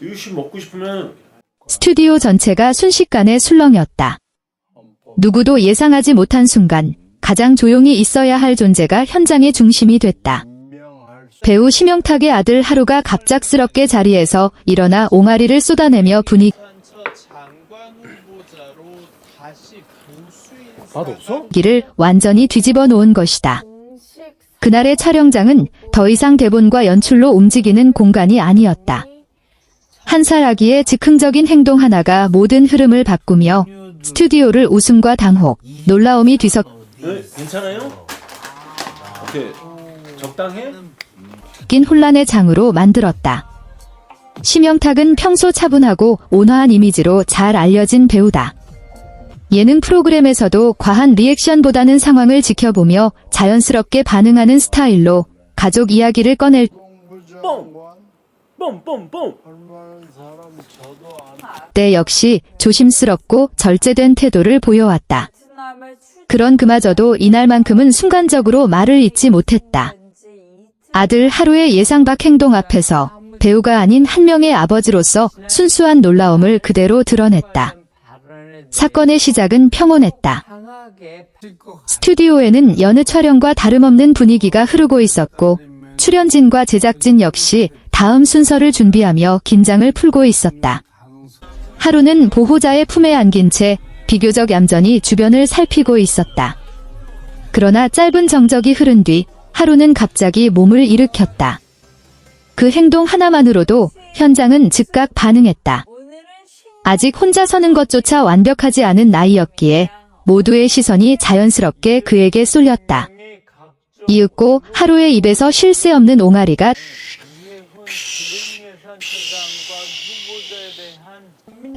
유씨 먹고 싶으면. 스튜디오 전체가 순식간에 술렁였다. 누구도 예상하지 못한 순간 가장 조용히 있어야 할 존재가 현장의 중심이 됐다. 배우 심영탁의 아들 하루가 갑작스럽게 자리에서 일어나 옹알이를 쏟아내며 분위기를 완전히 뒤집어 놓은 것이다. 그날의 촬영장은 더 이상 대본과 연출로 움직이는 공간이 아니었다. 한 살 아기의 즉흥적인 행동 하나가 모든 흐름을 바꾸며 스튜디오를 웃음과 당혹, 놀라움이 괜찮아요? 오케이. 적당해? 낀 혼란의 장으로 만들었다. 심영탁은 평소 차분하고 온화한 이미지로 잘 알려진 배우다. 예능 프로그램에서도 과한 리액션보다는 상황을 지켜보며 자연스럽게 반응하는 스타일로 가족 이야기를 꺼낼 때 역시 조심스럽고 절제된 태도를 보여왔다. 그런 그마저도 이날만큼은 순간적으로 말을 잇지 못했다. 아들 하루의 예상 밖 행동 앞에서 배우가 아닌 한 명의 아버지로서 순수한 놀라움을 그대로 드러냈다. 사건의 시작은 평온했다. 스튜디오에는 여느 촬영과 다름없는 분위기가 흐르고 있었고 출연진과 제작진 역시 다음 순서를 준비하며 긴장을 풀고 있었다. 하루는 보호자의 품에 안긴 채 비교적 얌전히 주변을 살피고 있었다. 그러나 짧은 정적이 흐른 뒤 하루는 갑자기 몸을 일으켰다. 그 행동 하나만으로도 현장은 즉각 반응했다. 아직 혼자 서는 것조차 완벽하지 않은 나이였기에 모두의 시선이 자연스럽게 그에게 쏠렸다. 이윽고 하루의 입에서 쉴 새 없는 옹알이가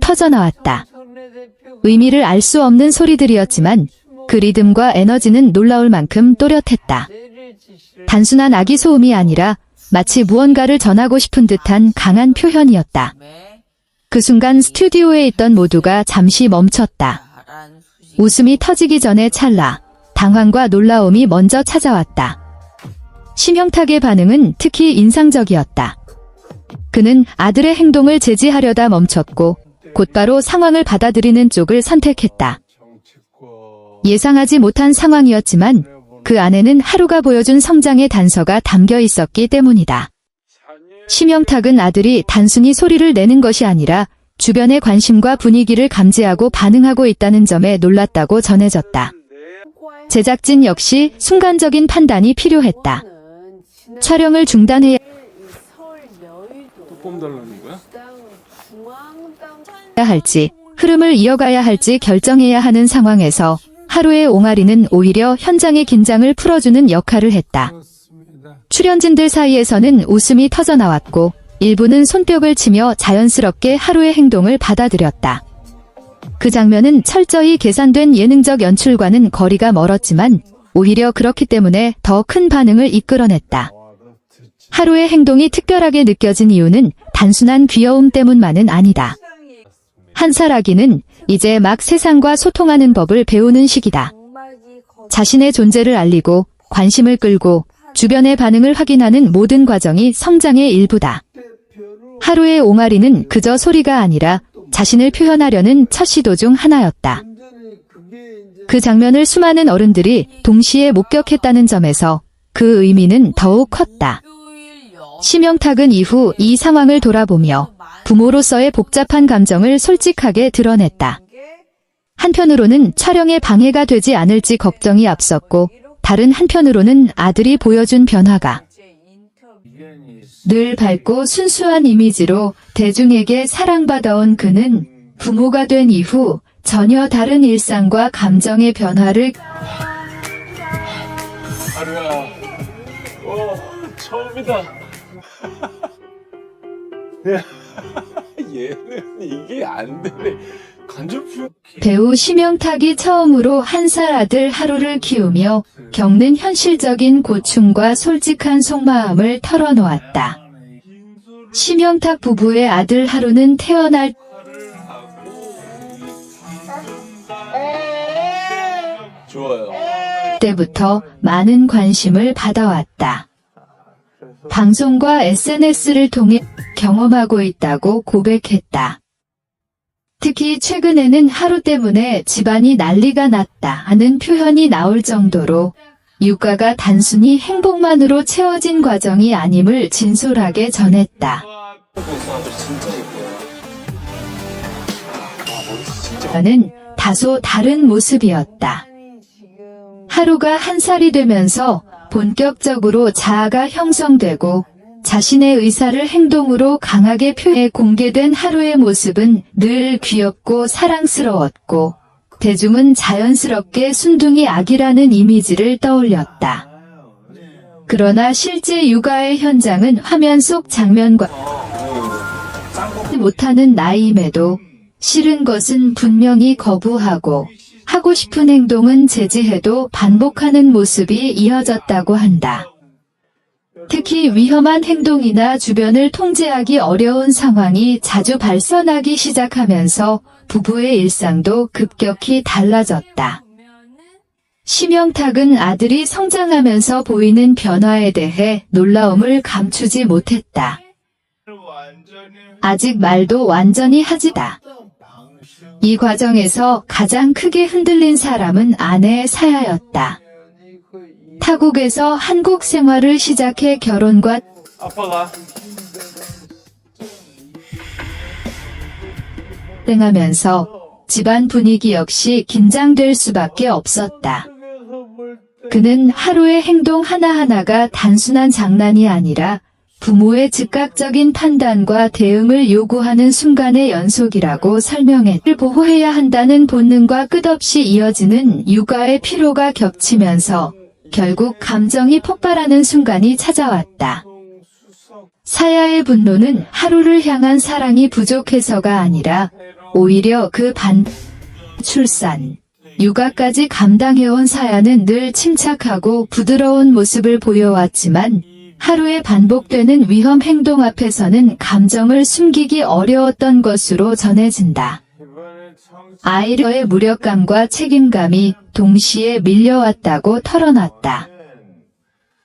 터져나왔다. 의미를 알 수 없는 소리들이었지만 그 리듬과 에너지는 놀라울 만큼 또렷했다. 단순한 아기 소음이 아니라 마치 무언가를 전하고 싶은 듯한 강한 표현이었다. 그 순간 스튜디오에 있던 모두가 잠시 멈췄다. 웃음이 터지기 전에 찰나 당황과 놀라움이 먼저 찾아왔다. 심영탁의 반응은 특히 인상적이었다. 그는 아들의 행동을 제지하려다 멈췄고 곧바로 상황을 받아들이는 쪽을 선택했다. 예상하지 못한 상황이었지만 그 안에는 하루가 보여준 성장의 단서가 담겨 있었기 때문이다. 심영탁은 아들이 단순히 소리를 내는 것이 아니라 주변의 관심과 분위기를 감지하고 반응하고 있다는 점에 놀랐다고 전해졌다. 제작진 역시 순간적인 판단이 필요했다. 촬영을 중단해야 할지, 흐름을 이어가야 할지 결정해야 하는 상황에서 하루의 옹알이는 오히려 현장의 긴장을 풀어주는 역할을 했다. 출연진들 사이에서는 웃음이 터져나왔고 일부는 손뼉을 치며 자연스럽게 하루의 행동을 받아들였다. 그 장면은 철저히 계산된 예능적 연출과는 거리가 멀었지만 오히려 그렇기 때문에 더 큰 반응을 이끌어냈다. 하루의 행동이 특별하게 느껴진 이유는 단순한 귀여움 때문만은 아니다. 한 살 아기는 이제 막 세상과 소통하는 법을 배우는 시기다. 자신의 존재를 알리고 관심을 끌고 주변의 반응을 확인하는 모든 과정이 성장의 일부다. 하루의 옹알이는 그저 소리가 아니라 자신을 표현하려는 첫 시도 중 하나였다. 그 장면을 수많은 어른들이 동시에 목격했다는 점에서 그 의미는 더욱 컸다. 심영탁은 이후 이 상황을 돌아보며 부모로서의 복잡한 감정을 솔직하게 드러냈다. 한편으로는 촬영에 방해가 되지 않을지 걱정이 앞섰고 다른 한편으로는 아들이 보여준 변화가 늘 밝고 순수한 이미지로 대중에게 사랑받아온 그는 부모가 된 이후 전혀 다른 일상과 감정의 변화를 하루야, 처음이다. 얘는 이게 안 되네. 간접표. 배우 심영탁이 처음으로 한 살 아들 하루를 키우며 겪는 현실적인 고충과 솔직한 속마음을 털어놓았다. 심영탁 부부의 아들 하루는 태어날 좋아요. 때부터 많은 관심을 받아왔다. 방송과 SNS를 통해 경험하고 있다고 고백했다. 특히 최근에는 하루 때문에 집안이 난리가 났다 하는 표현이 나올 정도로 육아가 단순히 행복만으로 채워진 과정이 아님을 진솔하게 전했다. 는 다소 다른 모습이었다. 하루가 한 살이 되면서 본격적으로 자아가 형성되고 자신의 의사를 행동으로 강하게 표해 공개된 하루의 모습은 늘 귀엽고 사랑스러웠고 대중은 자연스럽게 순둥이 아기라는 이미지를 떠올렸다. 그러나 실제 육아의 현장은 화면 속 장면과 못하는 나이임에도 싫은 것은 분명히 거부하고 하고 싶은 행동은 제지해도 반복하는 모습이 이어졌다고 한다. 특히 위험한 행동이나 주변을 통제하기 어려운 상황이 자주 발생하기 시작하면서 부부의 일상도 급격히 달라졌다. 심영탁은 아들이 성장하면서 보이는 변화에 대해 놀라움을 감추지 못했다. 아직 말도 완전히 하지다. 이 과정에서 가장 크게 흔들린 사람은 아내 사야였다. 타국에서 한국 생활을 시작해 결혼과 아빠가 하면서 집안 분위기 역시 긴장될 수밖에 없었다. 그는 하루의 행동 하나하나가 단순한 장난이 아니라 부모의 즉각적인 판단과 대응을 요구하는 순간의 연속이라고 설명했다. 보호해야 한다는 본능과 끝없이 이어지는 육아의 피로가 겹치면서 결국 감정이 폭발하는 순간이 찾아왔다. 사야의 분노는 하루를 향한 사랑이 부족해서가 아니라 오히려 그 출산, 육아까지 감당해온 사야는 늘 침착하고 부드러운 모습을 보여왔지만 하루에 반복되는 위험 행동 앞에서는 감정을 숨기기 어려웠던 것으로 전해진다. 아이의 무력감과 책임감이 동시에 밀려왔다고 털어놨다.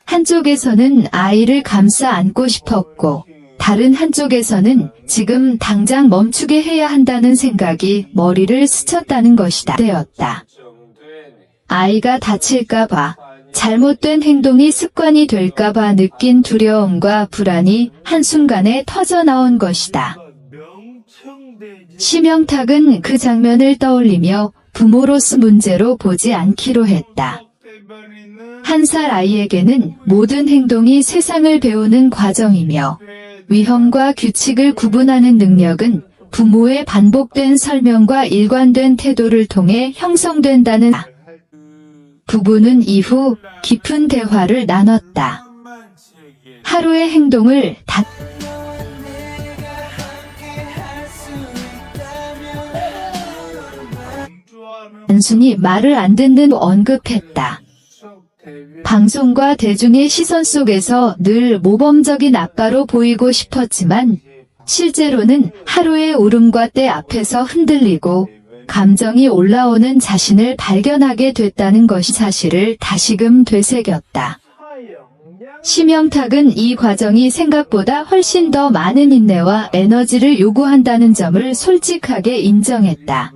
한쪽에서는 아이를 감싸 안고 싶었고 다른 한쪽에서는 지금 당장 멈추게 해야 한다는 생각이 머리를 스쳤다는 것이다. 되었다. 아이가 다칠까봐, 잘못된 행동이 습관이 될까봐 느낀 두려움과 불안이 한순간에 터져나온 것이다. 심영탁은 그 장면을 떠올리며 부모로서 문제로 보지 않기로 했다. 한 살 아이에게는 모든 행동이 세상을 배우는 과정이며 위험과 규칙을 구분하는 능력은 부모의 반복된 설명과 일관된 태도를 통해 형성된다는 부부는 이후 깊은 대화를 나눴다. 하루의 행동을 단순히 말을 안 듣는 언급했다. 방송과 대중의 시선 속에서 늘 모범적인 아빠로 보이고 싶었지만 실제로는 하루의 울음과 때 앞에서 흔들리고 감정이 올라오는 자신을 발견하게 됐다는 것이 사실을 다시금 되새겼다. 심영탁은 이 과정이 생각보다 훨씬 더 많은 인내와 에너지를 요구한다는 점을 솔직하게 인정했다.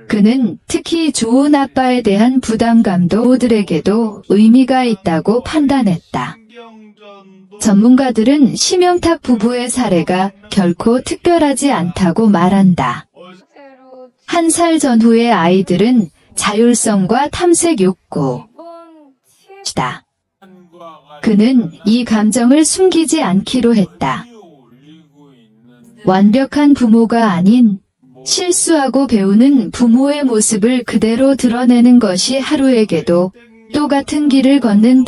그는 특히 좋은 아빠에 대한 부담감도 부모들에게도 의미가 있다고 판단했다. 전문가들은 심영탁 부부의 사례가 결코 특별하지 않다고 말한다. 한 살 전후의 아이들은 자율성과 탐색 욕구다. 그는 이 감정을 숨기지 않기로 했다. 완벽한 부모가 아닌 실수하고 배우는 부모의 모습을 그대로 드러내는 것이 하루에게도 또 같은 길을 걷는